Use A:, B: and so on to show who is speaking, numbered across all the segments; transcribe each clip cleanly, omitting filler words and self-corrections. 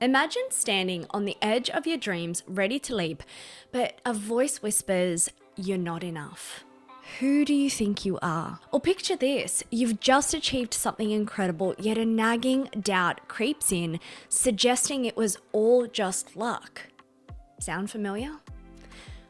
A: Imagine standing on the edge of your dreams, ready to leap, but a voice whispers, "You're not enough." Who do you think you are? Or picture this, you've just achieved something incredible, yet a nagging doubt creeps in, suggesting it was all just luck. Sound familiar?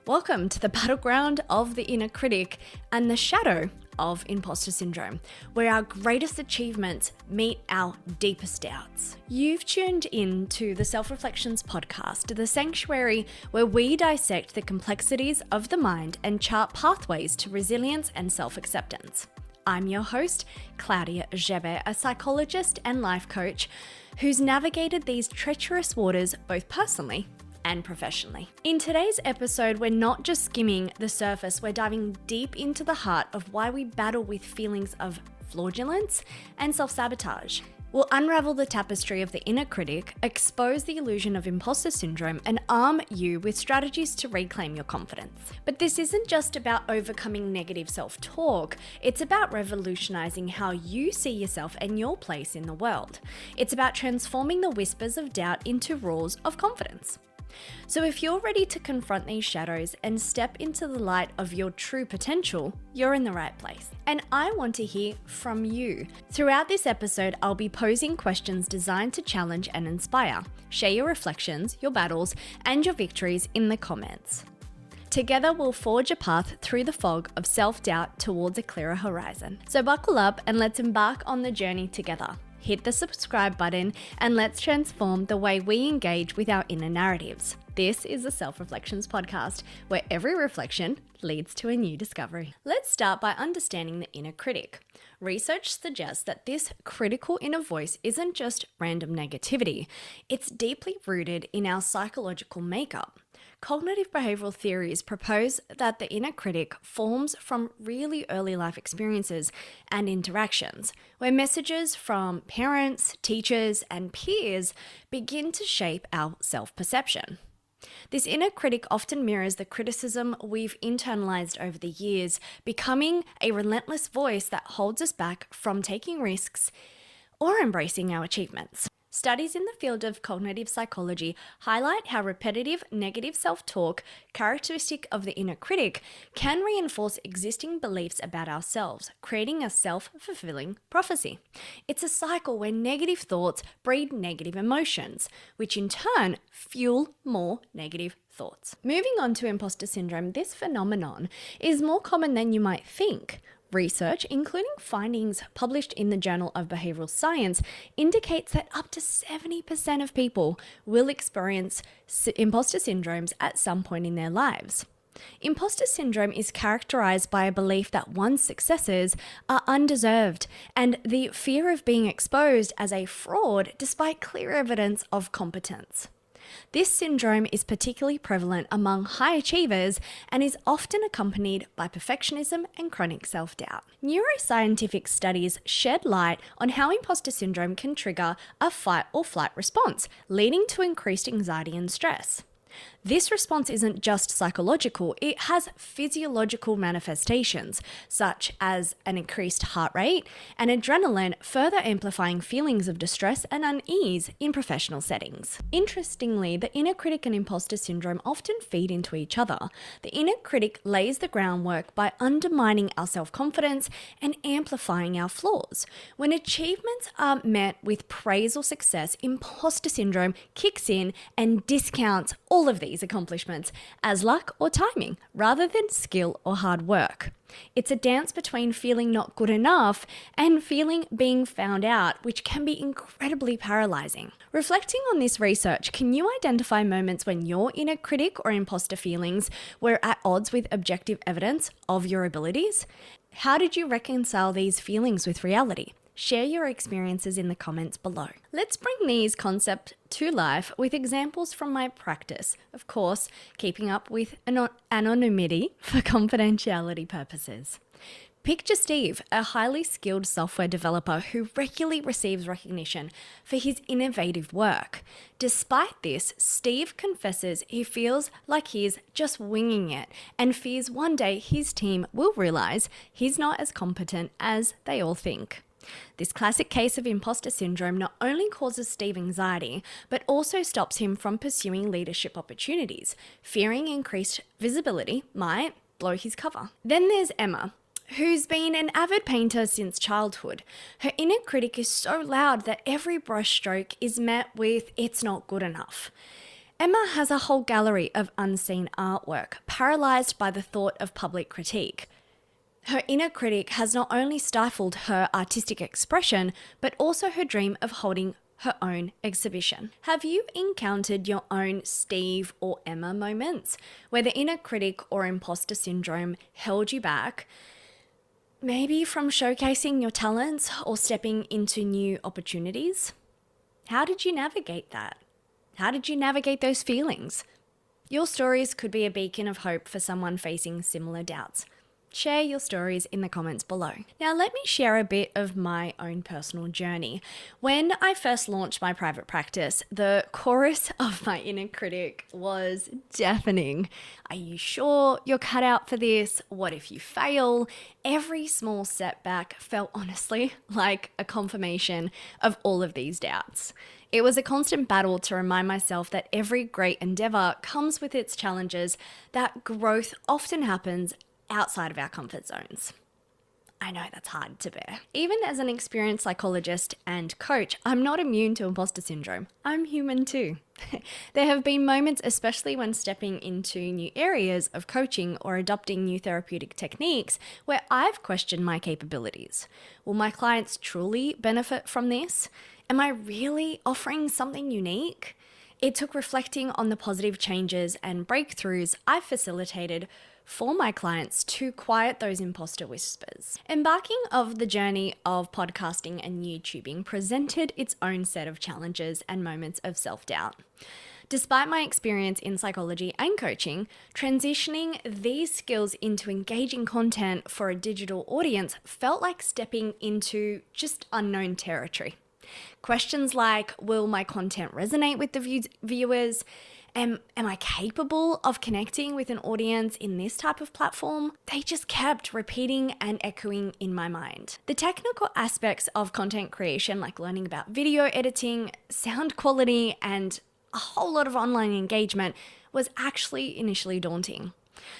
A: Welcome to the battleground of the inner critic and the shadow of imposter syndrome, where our greatest achievements meet our deepest doubts. You've tuned in to the Self-Reflections podcast, the sanctuary where we dissect the complexities of the mind and chart pathways to resilience and self-acceptance. I'm your host, Klaudia, a psychologist and life coach who's navigated these treacherous waters both personally and professionally. In today's episode, we're not just skimming the surface, we're diving deep into the heart of why we battle with feelings of flagellancy and self-sabotage. We'll unravel the tapestry of the inner critic, expose the illusion of imposter syndrome, and arm you with strategies to reclaim your confidence. But this isn't just about overcoming negative self-talk, it's about revolutionizing how you see yourself and your place in the world. It's about transforming the whispers of doubt into roars of confidence. So if you're ready to confront these shadows and step into the light of your true potential, you're in the right place. And I want to hear from you. Throughout this episode, I'll be posing questions designed to challenge and inspire. Share your reflections, your battles, and your victories in the comments. Together, we'll forge a path through the fog of self-doubt towards a clearer horizon. So buckle up and let's embark on the journey together. Hit the subscribe button and let's transform the way we engage with our inner narratives. This is the Self-Reflections podcast, where every reflection leads to a new discovery. Let's start by understanding the inner critic. Research suggests that this critical inner voice isn't just random negativity, it's deeply rooted in our psychological makeup. Cognitive behavioral theories propose that the inner critic forms from really early life experiences and interactions, where messages from parents, teachers, and peers begin to shape our self-perception. This inner critic often mirrors the criticism we've internalized over the years, becoming a relentless voice that holds us back from taking risks or embracing our achievements. Studies in the field of cognitive psychology highlight how repetitive negative self-talk, characteristic of the inner critic, can reinforce existing beliefs about ourselves, creating a self-fulfilling prophecy. It's a cycle where negative thoughts breed negative emotions, which in turn fuel more negative thoughts. Moving on to imposter syndrome, this phenomenon is more common than you might think. Research, including findings published in the Journal of Behavioral Science, indicates that up to 70% of people will experience imposter syndromes at some point in their lives. Imposter syndrome is characterized by a belief that one's successes are undeserved and the fear of being exposed as a fraud despite clear evidence of competence. This syndrome is particularly prevalent among high achievers and is often accompanied by perfectionism and chronic self-doubt. Neuroscientific studies shed light on how imposter syndrome can trigger a fight or flight response, leading to increased anxiety and stress. This response isn't just psychological, it has physiological manifestations, such as an increased heart rate and adrenaline, further amplifying feelings of distress and unease in professional settings. Interestingly, the inner critic and imposter syndrome often feed into each other. The inner critic lays the groundwork by undermining our self-confidence and amplifying our flaws. When achievements are met with praise or success, imposter syndrome kicks in and discounts all of these accomplishments as luck or timing rather than skill or hard work. It's a dance between feeling not good enough and feeling being found out, which can be incredibly paralyzing. Reflecting on this research, can you identify moments when your inner critic or imposter feelings were at odds with objective evidence of your abilities? How did you reconcile these feelings with reality? Share your experiences in the comments below. Let's bring these concepts to life with examples from my practice. Of course, keeping up with anonymity for confidentiality purposes. Picture Steve, a highly skilled software developer who regularly receives recognition for his innovative work. Despite this, Steve confesses he feels like he's just winging it and fears one day his team will realize he's not as competent as they all think. This classic case of imposter syndrome not only causes Steve anxiety, but also stops him from pursuing leadership opportunities, fearing increased visibility might blow his cover. Then there's Emma, who's been an avid painter since childhood. Her inner critic is so loud that every brushstroke is met with, "It's not good enough." Emma has a whole gallery of unseen artwork, paralysed by the thought of public critique. Her inner critic has not only stifled her artistic expression, but also her dream of holding her own exhibition. Have you encountered your own Steve or Emma moments where the inner critic or imposter syndrome held you back, maybe from showcasing your talents or stepping into new opportunities? How did you navigate that? How did you navigate those feelings? Your stories could be a beacon of hope for someone facing similar doubts. Share your stories in the comments below. Now, let me share a bit of my own personal journey. When I first launched my private practice, the chorus of my inner critic was deafening. Are you sure you're cut out for this? What if you fail? Every small setback felt honestly like a confirmation of all of these doubts. It was a constant battle to remind myself that every great endeavor comes with its challenges, that growth often happens outside of our comfort zones. I know that's hard to bear. Even as an experienced psychologist and coach, I'm not immune to imposter syndrome. I'm human too. There have been moments, especially when stepping into new areas of coaching or adopting new therapeutic techniques, where I've questioned my capabilities. Will my clients truly benefit from this? Am I really offering something unique? It took reflecting on the positive changes and breakthroughs I've facilitated for my clients to quiet those imposter whispers. Embarking of the journey of podcasting and YouTubing presented its own set of challenges and moments of self-doubt. Despite my experience in psychology and coaching, transitioning these skills into engaging content for a digital audience felt like stepping into just unknown territory. Questions like, will my content resonate with the viewers? Am I capable of connecting with an audience in this type of platform? They just kept repeating and echoing in my mind. The technical aspects of content creation, like learning about video editing, sound quality, and a whole lot of online engagement, was actually initially daunting.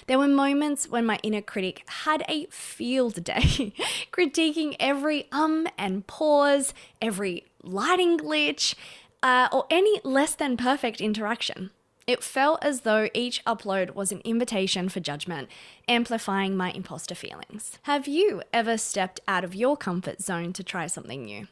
A: There were moments when my inner critic had a field day, critiquing every and pause, every lighting glitch, or any less than perfect interaction. It felt as though each upload was an invitation for judgment, amplifying my imposter feelings. Have you ever stepped out of your comfort zone to try something new,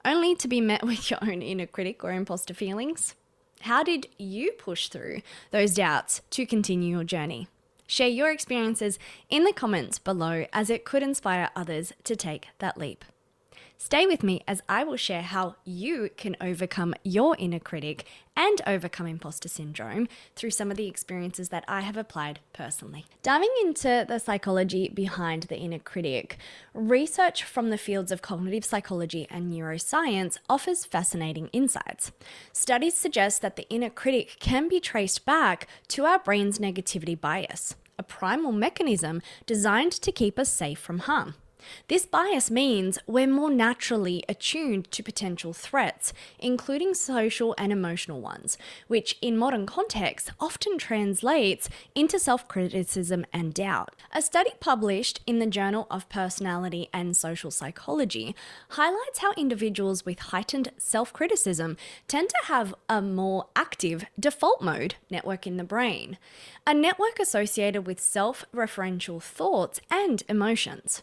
A: only to be met with your own inner critic or imposter feelings? How did you push through those doubts to continue your journey? Share your experiences in the comments below, as it could inspire others to take that leap. Stay with me as I will share how you can overcome your inner critic and overcome imposter syndrome through some of the experiences that I have applied personally. Diving into the psychology behind the inner critic, research from the fields of cognitive psychology and neuroscience offers fascinating insights. Studies suggest that the inner critic can be traced back to our brain's negativity bias, a primal mechanism designed to keep us safe from harm. This bias means we're more naturally attuned to potential threats, including social and emotional ones, which in modern contexts often translates into self-criticism and doubt. A study published in the Journal of Personality and Social Psychology highlights how individuals with heightened self-criticism tend to have a more active default mode network in the brain, a network associated with self-referential thoughts and emotions.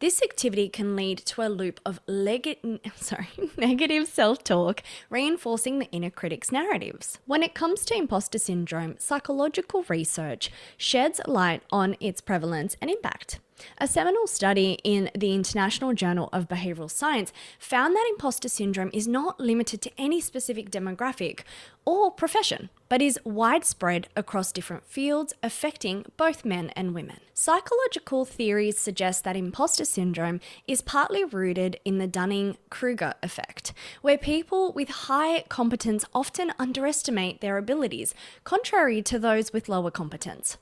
A: This activity can lead to a loop of negative self-talk, reinforcing the inner critic's narratives. When it comes to imposter syndrome, psychological research sheds light on its prevalence and impact. A seminal study in the International Journal of Behavioral Science found that imposter syndrome is not limited to any specific demographic or profession, but is widespread across different fields, affecting both men and women. Psychological theories suggest that imposter syndrome is partly rooted in the Dunning-Kruger effect, where people with high competence often underestimate their abilities, contrary to those with lower competence.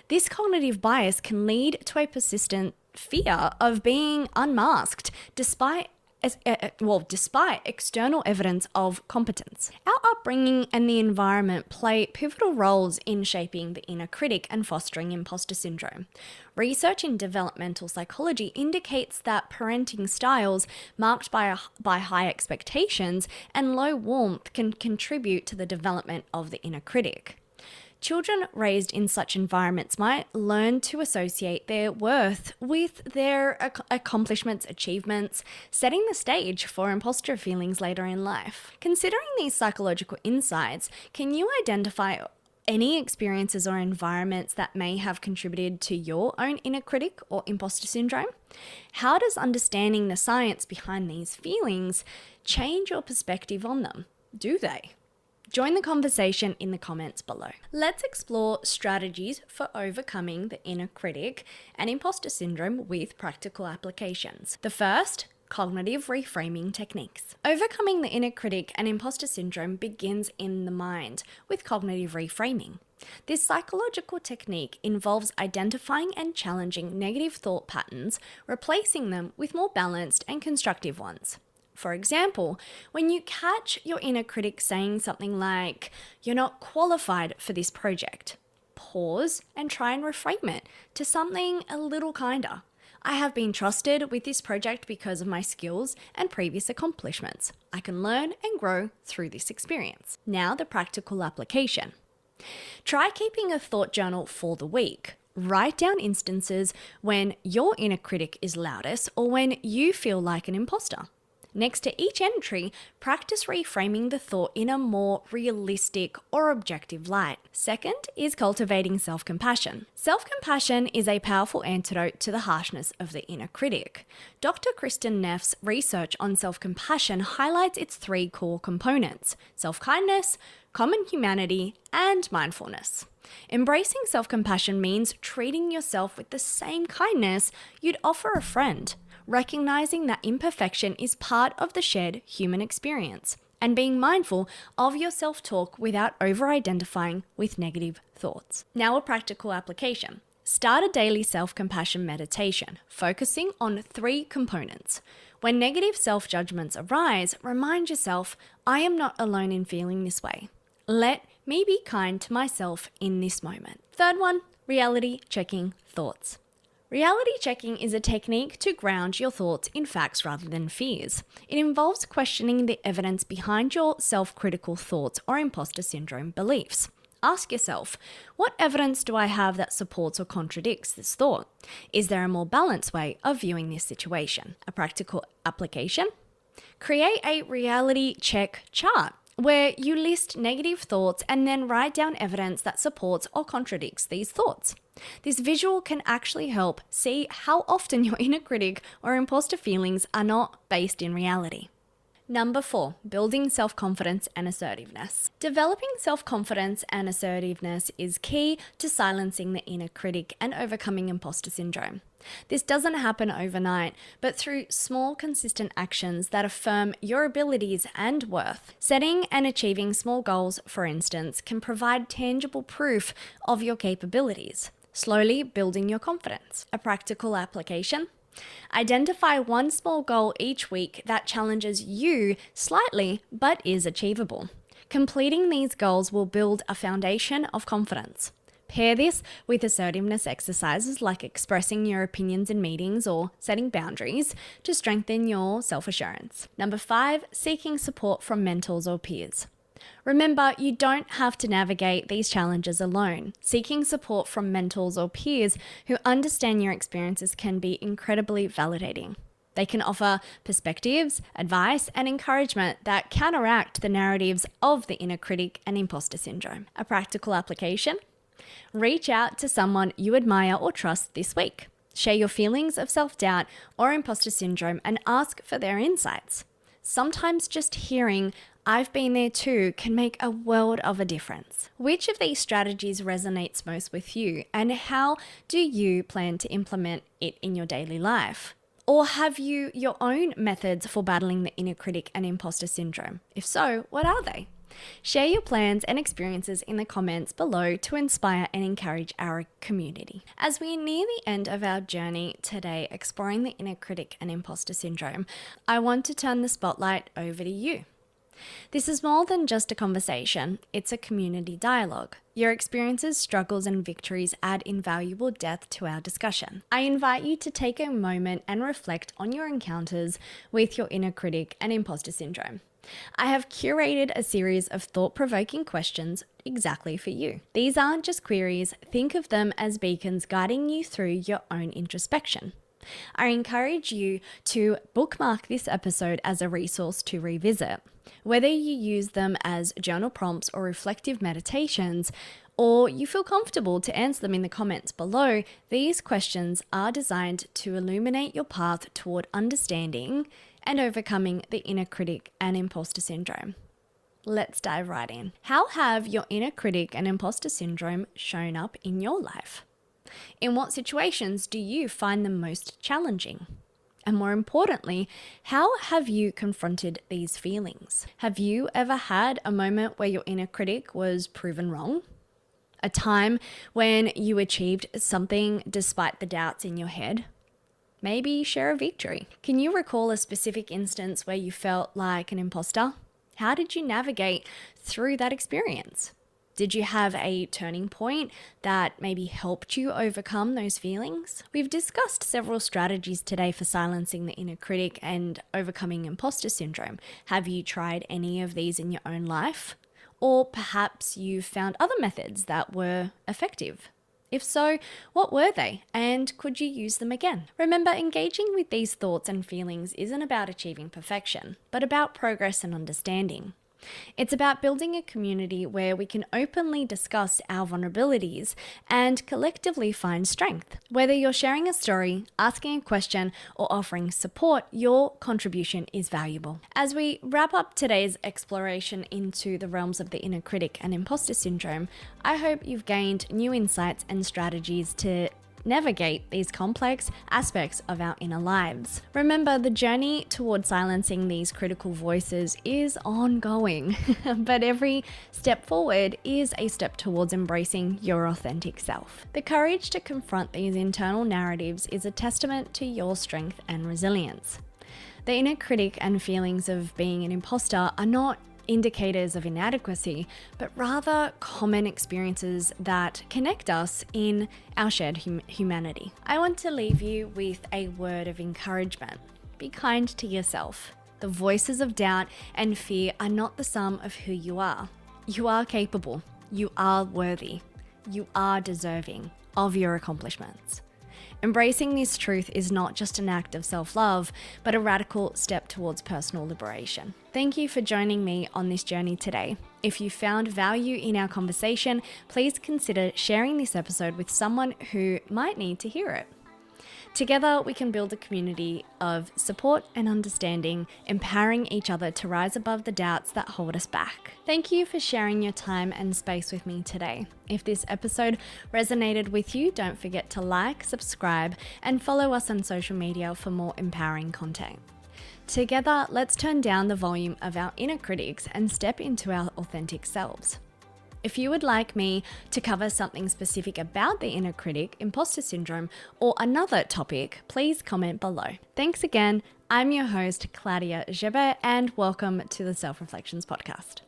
A: This cognitive bias can lead to a persistent fear of being unmasked, despite despite external evidence of competence. Our upbringing and the environment play pivotal roles in shaping the inner critic and fostering imposter syndrome. Research in developmental psychology indicates that parenting styles marked by high expectations and low warmth can contribute to the development of the inner critic. Children raised in such environments might learn to associate their worth with their accomplishments, achievements, setting the stage for imposter feelings later in life. Considering these psychological insights, can you identify any experiences or environments that may have contributed to your own inner critic or imposter syndrome? How does understanding the science behind these feelings change your perspective on them? Do they? Join the conversation in the comments below. Let's explore strategies for overcoming the inner critic and imposter syndrome with practical applications. The first, cognitive reframing techniques. Overcoming the inner critic and imposter syndrome begins in the mind with cognitive reframing. This psychological technique involves identifying and challenging negative thought patterns, replacing them with more balanced and constructive ones. For example, when you catch your inner critic saying something like, "You're not qualified for this project," pause and try and reframe it to something a little kinder. "I have been trusted with this project because of my skills and previous accomplishments. I can learn and grow through this experience." Now the practical application. Try keeping a thought journal for the week. Write down instances when your inner critic is loudest or when you feel like an imposter. Next to each entry, practice reframing the thought in a more realistic or objective light. Second is cultivating self-compassion. Self-compassion is a powerful antidote to the harshness of the inner critic. Dr. Kristen Neff's research on self-compassion highlights its three core components: self-kindness, common humanity, and mindfulness. Embracing self-compassion means treating yourself with the same kindness you'd offer a friend, recognizing that imperfection is part of the shared human experience, and being mindful of your self-talk without over-identifying with negative thoughts. Now a practical application. Start a daily self-compassion meditation, focusing on three components. When negative self-judgments arise, remind yourself, "I am not alone in feeling this way. Let me be kind to myself in this moment." Third one, reality checking thoughts. Reality checking is a technique to ground your thoughts in facts rather than fears. It involves questioning the evidence behind your self-critical thoughts or imposter syndrome beliefs. Ask yourself, what evidence do I have that supports or contradicts this thought? Is there a more balanced way of viewing this situation? A practical application? Create a reality check chart where you list negative thoughts and then write down evidence that supports or contradicts these thoughts. This visual can actually help see how often your inner critic or imposter feelings are not based in reality. Number 4, building self-confidence and assertiveness. Developing self-confidence and assertiveness is key to silencing the inner critic and overcoming imposter syndrome. This doesn't happen overnight, but through small, consistent actions that affirm your abilities and worth. Setting and achieving small goals, for instance, can provide tangible proof of your capabilities, slowly building your confidence. A practical application? Identify one small goal each week that challenges you slightly but is achievable. Completing these goals will build a foundation of confidence. Pair this with assertiveness exercises like expressing your opinions in meetings or setting boundaries to strengthen your self-assurance. Number 5, seeking support from mentors or peers. Remember, you don't have to navigate these challenges alone. Seeking support from mentors or peers who understand your experiences can be incredibly validating. They can offer perspectives, advice, and encouragement that counteract the narratives of the inner critic and imposter syndrome. A practical application? Reach out to someone you admire or trust this week. Share your feelings of self-doubt or imposter syndrome and ask for their insights. Sometimes just hearing, "I've been there too," can make a world of a difference. Which of these strategies resonates most with you, and how do you plan to implement it in your daily life? Or have you your own methods for battling the inner critic and imposter syndrome? If so, what are they? Share your plans and experiences in the comments below to inspire and encourage our community. As we near the end of our journey today exploring the inner critic and imposter syndrome, I want to turn the spotlight over to you. This is more than just a conversation, it's a community dialogue. Your experiences, struggles, and victories add invaluable depth to our discussion. I invite you to take a moment and reflect on your encounters with your inner critic and imposter syndrome. I have curated a series of thought-provoking questions exactly for you. These aren't just queries, think of them as beacons guiding you through your own introspection. I encourage you to bookmark this episode as a resource to revisit. Whether you use them as journal prompts or reflective meditations, or you feel comfortable to answer them in the comments below, these questions are designed to illuminate your path toward understanding and overcoming the inner critic and imposter syndrome. Let's dive right in. How have your inner critic and imposter syndrome shown up in your life? In what situations do you find them most challenging? And more importantly, how have you confronted these feelings? Have you ever had a moment where your inner critic was proven wrong? A time when you achieved something despite the doubts in your head? Maybe share a victory. Can you recall a specific instance where you felt like an imposter? How did you navigate through that experience? Did you have a turning point that maybe helped you overcome those feelings? We've discussed several strategies today for silencing the inner critic and overcoming imposter syndrome. Have you tried any of these in your own life? Or perhaps you found other methods that were effective? If so, what were they, and could you use them again? Remember, engaging with these thoughts and feelings isn't about achieving perfection, but about progress and understanding. It's about building a community where we can openly discuss our vulnerabilities and collectively find strength. Whether you're sharing a story, asking a question, or offering support, your contribution is valuable. As we wrap up today's exploration into the realms of the inner critic and imposter syndrome, I hope you've gained new insights and strategies to navigate these complex aspects of our inner lives. Remember, the journey toward silencing these critical voices is ongoing, but every step forward is a step towards embracing your authentic self. The courage to confront these internal narratives is a testament to your strength and resilience. The inner critic and feelings of being an imposter are not indicators of inadequacy, but rather common experiences that connect us in our shared humanity. I want to leave you with a word of encouragement. Be kind to yourself. The voices of doubt and fear are not the sum of who you are. You are capable. You are worthy. You are deserving of your accomplishments. Embracing this truth is not just an act of self-love, but a radical step towards personal liberation. Thank you for joining me on this journey today. If you found value in our conversation, please consider sharing this episode with someone who might need to hear it. Together, we can build a community of support and understanding, empowering each other to rise above the doubts that hold us back. Thank you for sharing your time and space with me today. If this episode resonated with you, don't forget to like, subscribe, and follow us on social media for more empowering content. Together, let's turn down the volume of our inner critics and step into our authentic selves. If you would like me to cover something specific about the inner critic, imposter syndrome, or another topic, please comment below. Thanks again. I'm your host, Klaudia, and welcome to the Self Reflections Podcast.